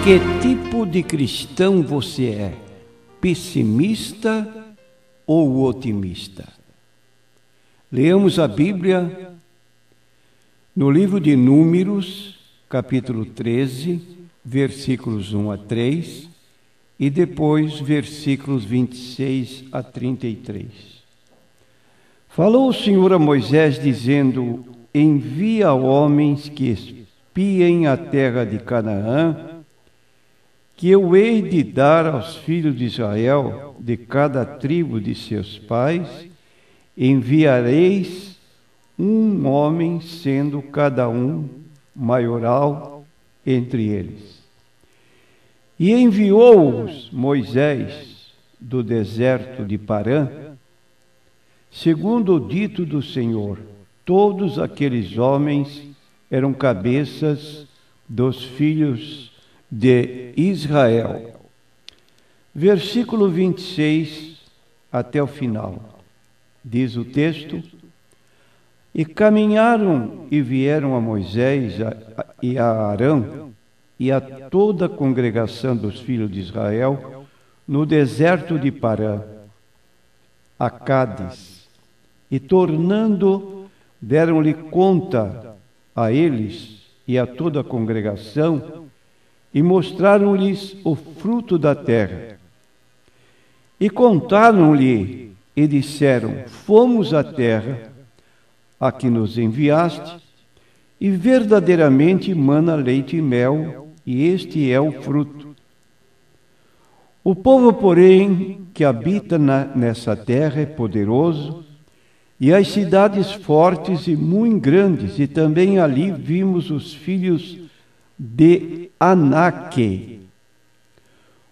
Que tipo de cristão você é? Pessimista ou otimista? Leamos a Bíblia no livro de Números, capítulo 13, versículos 1 a 3, e depois versículos 26 a 33. Falou o Senhor a Moisés, dizendo: envia homens que espiem a terra de Canaã, que eu hei de dar aos filhos de Israel, de cada tribo de seus pais. Enviareis um homem, sendo cada um maioral entre eles. E enviou-os Moisés do deserto de Parã, segundo o dito do Senhor. Todos aqueles homens eram cabeças dos filhos de Israel. Versículo 26 até o final. Diz o texto: e caminharam e vieram a Moisés e a Arão e a toda a congregação dos filhos de Israel no deserto de Parã, a Cádiz, e tornando, deram-lhe conta a eles e a toda a congregação, e mostraram-lhes o fruto da terra. E contaram-lhe e disseram: fomos à terra a que nos enviaste, e verdadeiramente mana leite e mel, e este é o fruto. O povo, porém, que habita nessa terra é poderoso, e as cidades fortes e muito grandes, e também ali vimos os filhos de Aнаque.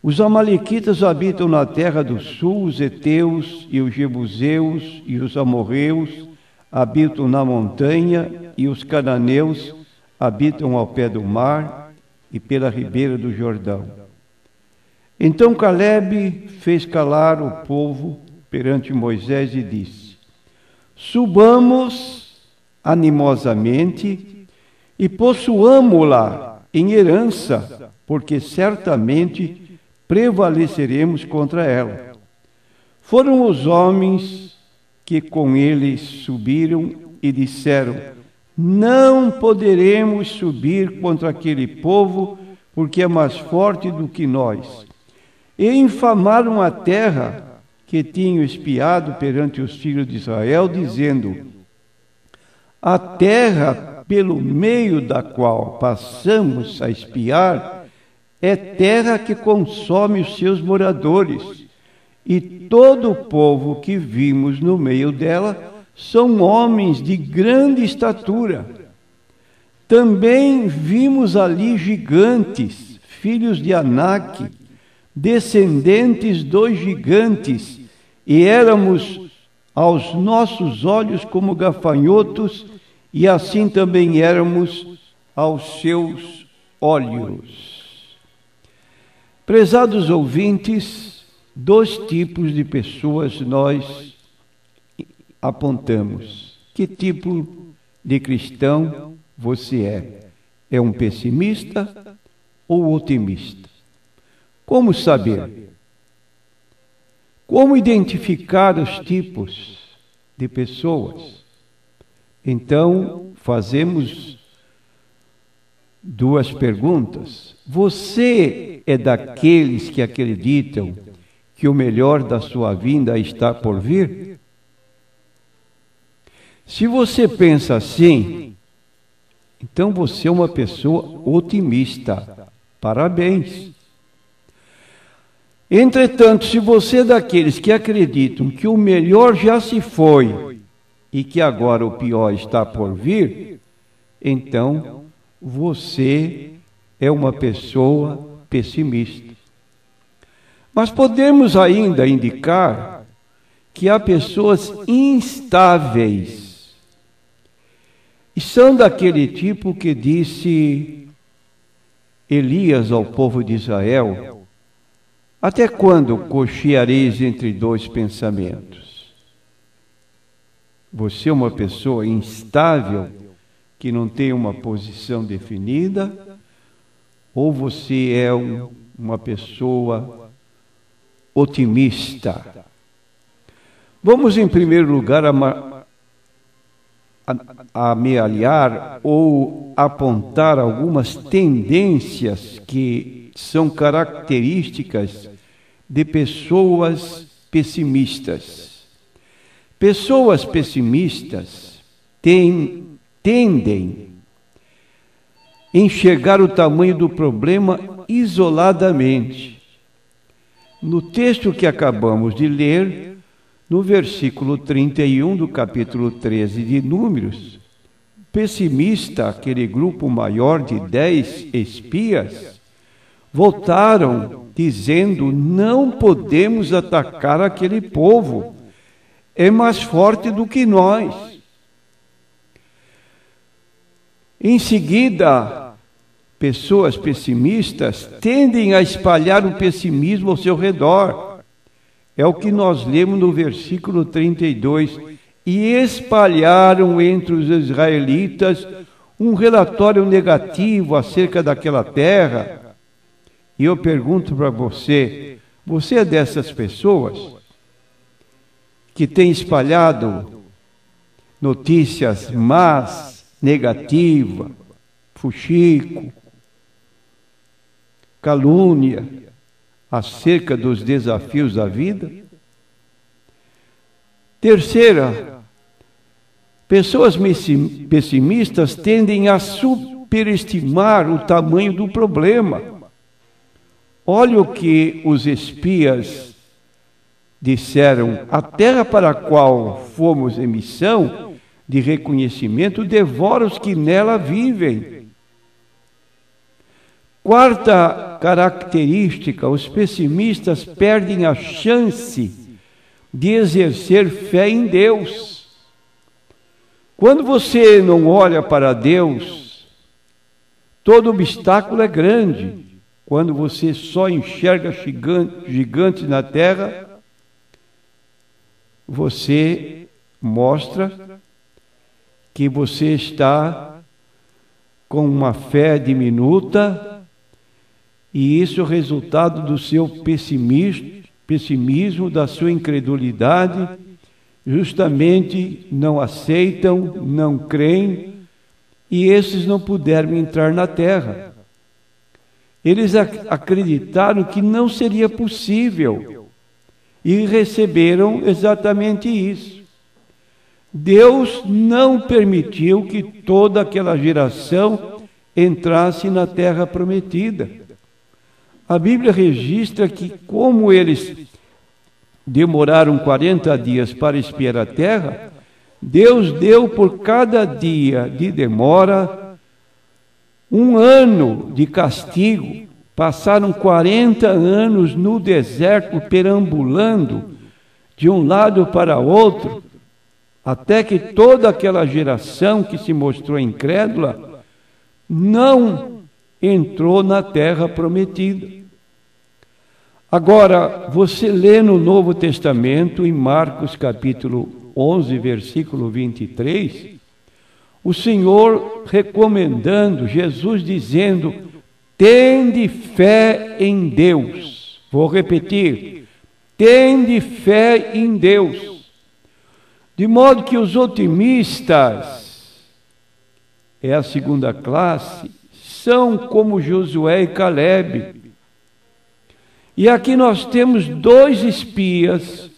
Os amalequitas habitam na terra do sul, os heteus e os jebuseus e os amorreus habitam na montanha, e os cananeus habitam ao pé do mar e pela ribeira do Jordão. Então Calebe fez calar o povo perante Moisés e disse: subamos animosamente e possuamo-la em herança, porque certamente prevaleceremos contra ela. Foram os homens que com ele subiram e disseram: não poderemos subir contra aquele povo, porque é mais forte do que nós. E infamaram a terra que tinham espiado perante os filhos de Israel, dizendo: a terra pelo meio da qual passamos a espiar é terra que consome os seus moradores, e todo o povo que vimos no meio dela são homens de grande estatura. Também vimos ali gigantes, filhos de Aнаque, descendentes dos gigantes, e éramos aos nossos olhos como gafanhotos, e assim também éramos aos seus olhos. Prezados ouvintes, dois tipos de pessoas nós apontamos. Que tipo de cristão você é? É um pessimista ou otimista? Como saber? Como identificar os tipos de pessoas? Então, fazemos duas perguntas. Você é daqueles que acreditam que o melhor da sua vida está por vir? Se você pensa assim, então você é uma pessoa otimista. Parabéns! Entretanto, se você é daqueles que acreditam que o melhor já se foi e que agora o pior está por vir, então você é uma pessoa pessimista. Mas podemos ainda indicar que há pessoas instáveis, e são daquele tipo que disse Elias ao povo de Israel: até quando cocheareis entre dois pensamentos? Você é uma pessoa instável, que não tem uma posição definida, ou você é uma pessoa otimista? Vamos, em primeiro lugar, amealhar ou apontar algumas tendências que são características de pessoas pessimistas. Pessoas pessimistas tendem a enxergar o tamanho do problema isoladamente. No texto que acabamos de ler, no versículo 31 do capítulo 13 de Números, o pessimista, aquele grupo maior de 10 espias, voltaram dizendo: não podemos atacar aquele povo, é mais forte do que nós. Em seguida, pessoas pessimistas tendem a espalhar o pessimismo ao seu redor. É o que nós lemos no versículo 32. E espalharam entre os israelitas um relatório negativo acerca daquela terra. E eu pergunto para você, você é dessas pessoas que tem espalhado notícias más, negativas, fuxico, calúnia acerca dos desafios da vida? Terceira, pessoas pessimistas tendem a superestimar o tamanho do problema. Olha o que os espias disseram: a terra para a qual fomos em missão de reconhecimento devora os que nela vivem. Quarta característica: os pessimistas perdem a chance de exercer fé em Deus. Quando você não olha para Deus, todo obstáculo é grande. Quando você só enxerga gigantes na terra, você mostra que você está com uma fé diminuta, e isso é o resultado do seu pessimismo, da sua incredulidade. Justamente não aceitam, não creem, e esses não puderam entrar na terra. Eles acreditaram que não seria possível e receberam exatamente isso. Deus não permitiu que toda aquela geração entrasse na terra prometida. A Bíblia registra que, como eles demoraram 40 dias para espiar a terra, Deus deu por cada dia de demora 1 ano de castigo. Passaram 40 anos no deserto perambulando de um lado para outro, até que toda aquela geração que se mostrou incrédula não entrou na terra prometida. Agora, você lê no Novo Testamento, em Marcos capítulo 11, versículo 23, o Senhor recomendando, Jesus dizendo: tende fé em Deus. Vou repetir: tende fé em Deus. De modo que os otimistas, é a segunda classe, são como Josué e Calebe. E aqui nós temos 2 espias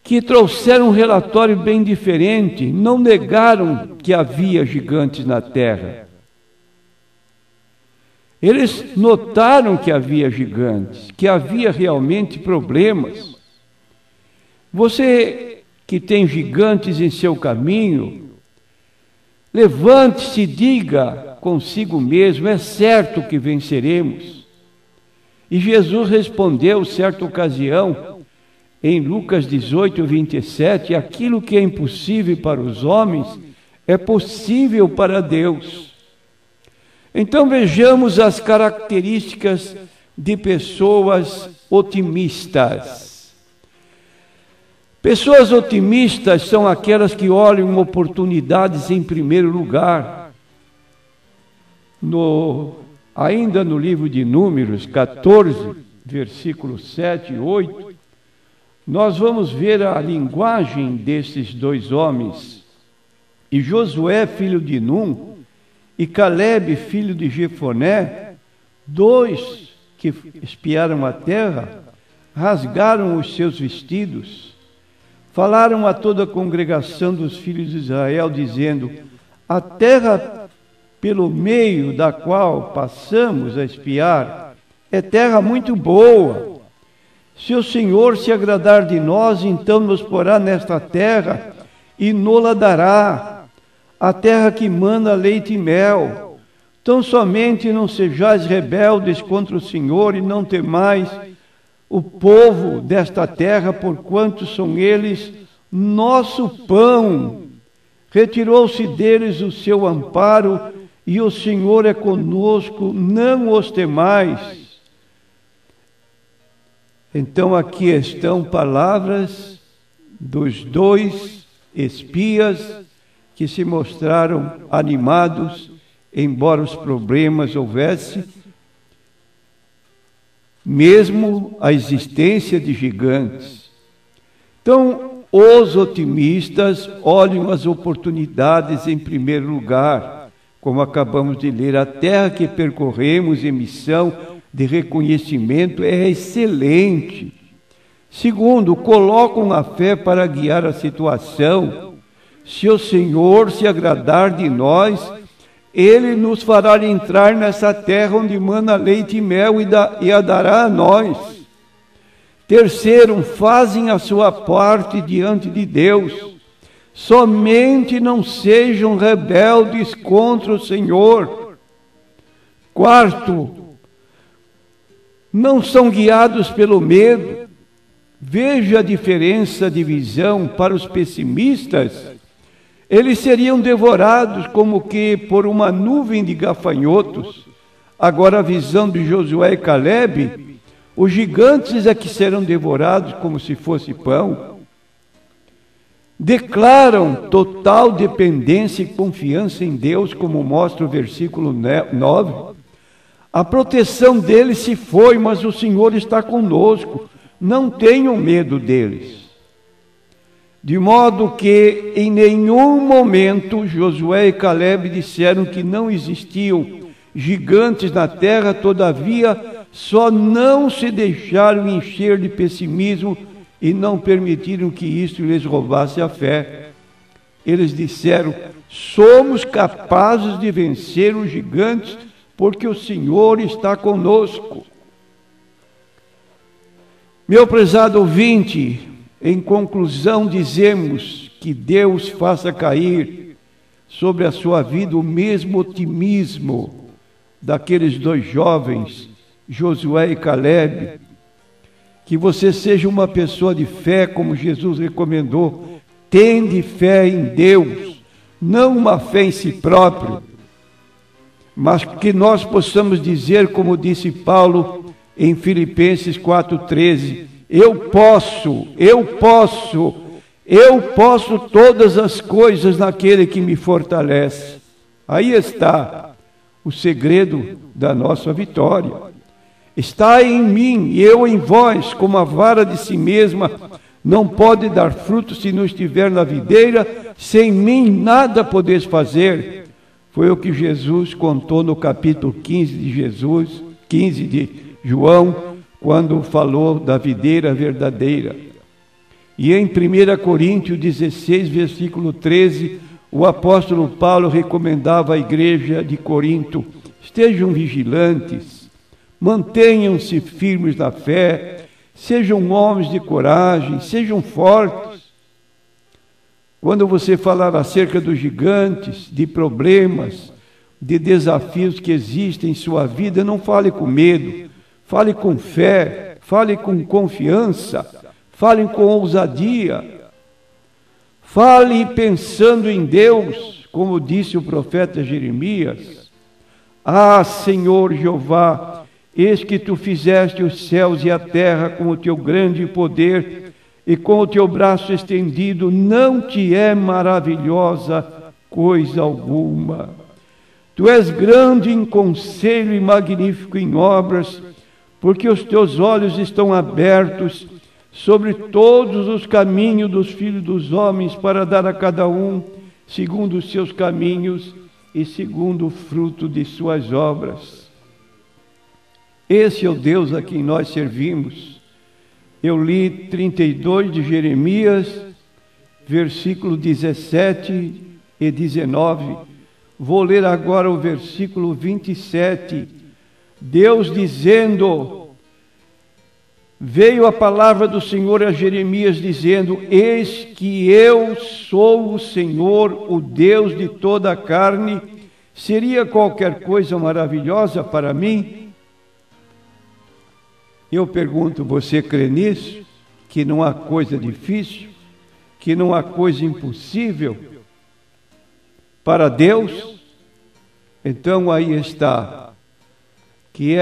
que trouxeram um relatório bem diferente. Não negaram que havia gigantes na terra. Eles notaram que havia gigantes, que havia realmente problemas. Você que tem gigantes em seu caminho, levante-se e diga consigo mesmo: é certo que venceremos. E Jesus respondeu, certa ocasião, em Lucas 18, 27, aquilo que é impossível para os homens é possível para Deus. Então vejamos as características de pessoas otimistas. Pessoas otimistas são aquelas que olham oportunidades em primeiro lugar. ainda no livro de Números 14, versículos 7 e 8, nós vamos ver a linguagem desses dois homens. E Josué, filho de Num, e Calebe, filho de Jefoné, dois que espiaram a terra, rasgaram os seus vestidos, falaram a toda a congregação dos filhos de Israel, dizendo: a terra pelo meio da qual passamos a espiar é terra muito boa. Se o Senhor se agradar de nós, então nos porá nesta terra e nos-la dará, a terra que mana leite e mel. Tão somente não sejais rebeldes contra o Senhor e não temais o povo desta terra, porquanto são eles nosso pão. Retirou-se deles o seu amparo, e o Senhor é conosco, não os temais. Então aqui estão palavras dos dois espias que se mostraram animados, embora os problemas houvesse, mesmo a existência de gigantes. Então, os otimistas olham as oportunidades em primeiro lugar, como acabamos de ler: a terra que percorremos em missão de reconhecimento é excelente. Segundo, colocam a fé para guiar a situação. Se o Senhor se agradar de nós, Ele nos fará entrar nessa terra onde mana leite e mel e a dará a nós. Terceiro, fazem a sua parte diante de Deus. Somente não sejam rebeldes contra o Senhor. Quarto, não são guiados pelo medo. Veja a diferença de visão. Para os pessimistas, eles seriam devorados como que por uma nuvem de gafanhotos. Agora a visão de Josué e Calebe: os gigantes é que serão devorados como se fosse pão. Declaram total dependência e confiança em Deus, como mostra o versículo 9. A proteção deles se foi, mas o Senhor está conosco. Não tenham medo deles. De modo que em nenhum momento Josué e Calebe disseram que não existiam gigantes na terra. Todavia, só não se deixaram encher de pessimismo e não permitiram que isso lhes roubasse a fé. Eles disseram: somos capazes de vencer os gigantes, porque o Senhor está conosco. Meu prezado ouvinte, em conclusão, dizemos que Deus faça cair sobre a sua vida o mesmo otimismo daqueles dois jovens, Josué e Calebe. Que você seja uma pessoa de fé, como Jesus recomendou. Tende fé em Deus, não uma fé em si próprio, mas que nós possamos dizer, como disse Paulo em Filipenses 4,13: eu posso todas as coisas naquele que me fortalece. Aí está o segredo da nossa vitória. Está em mim e eu em vós, como a vara de si mesma não pode dar fruto se não estiver na videira, sem mim nada podeis fazer. Foi o que Jesus contou no capítulo 15 de João, quando falou da videira verdadeira. E em 1 Coríntios 16, versículo 13, o apóstolo Paulo recomendava à igreja de Corinto: estejam vigilantes, mantenham-se firmes na fé, sejam homens de coragem, sejam fortes. Quando você falar acerca dos gigantes, de problemas, de desafios que existem em sua vida, não fale com medo, fale com fé, fale com confiança, fale com ousadia, fale pensando em Deus, como disse o profeta Jeremias: ah, Senhor Jeová, eis que tu fizeste os céus e a terra com o teu grande poder e com o teu braço estendido, não te é maravilhosa coisa alguma. Tu és grande em conselho e magnífico em obras, porque os teus olhos estão abertos sobre todos os caminhos dos filhos dos homens, para dar a cada um segundo os seus caminhos e segundo o fruto de suas obras. Esse é o Deus a quem nós servimos. Eu li 32 de Jeremias, versículo 17 e 19. Vou ler agora o versículo 27. Deus dizendo: veio a palavra do Senhor a Jeremias dizendo: eis que eu sou o Senhor, o Deus de toda a carne. Seria qualquer coisa maravilhosa para mim? Eu pergunto, você crê nisso? Que não há coisa difícil? Que não há coisa impossível para Deus? Então aí está, que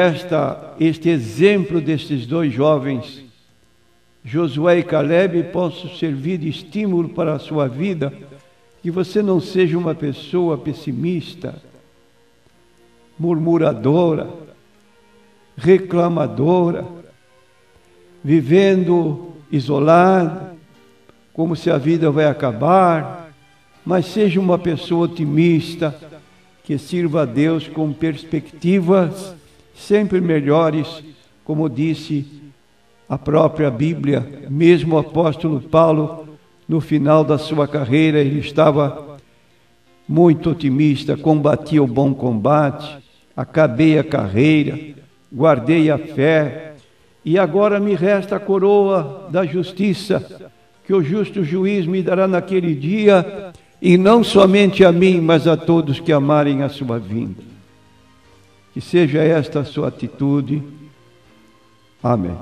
este exemplo destes dois jovens, Josué e Caleb, possa servir de estímulo para a sua vida, que você não seja uma pessoa pessimista, murmuradora, reclamadora, vivendo isolada, como se a vida vai acabar, mas seja uma pessoa otimista, que sirva a Deus com perspectivas sempre melhores, como disse a própria Bíblia. Mesmo o apóstolo Paulo, no final da sua carreira, ele estava muito otimista: combati o bom combate, acabei a carreira, guardei a fé, e agora me resta a coroa da justiça, que o justo juiz me dará naquele dia, e não somente a mim, mas a todos que amarem a sua vinda. Que seja esta a sua atitude. Amém.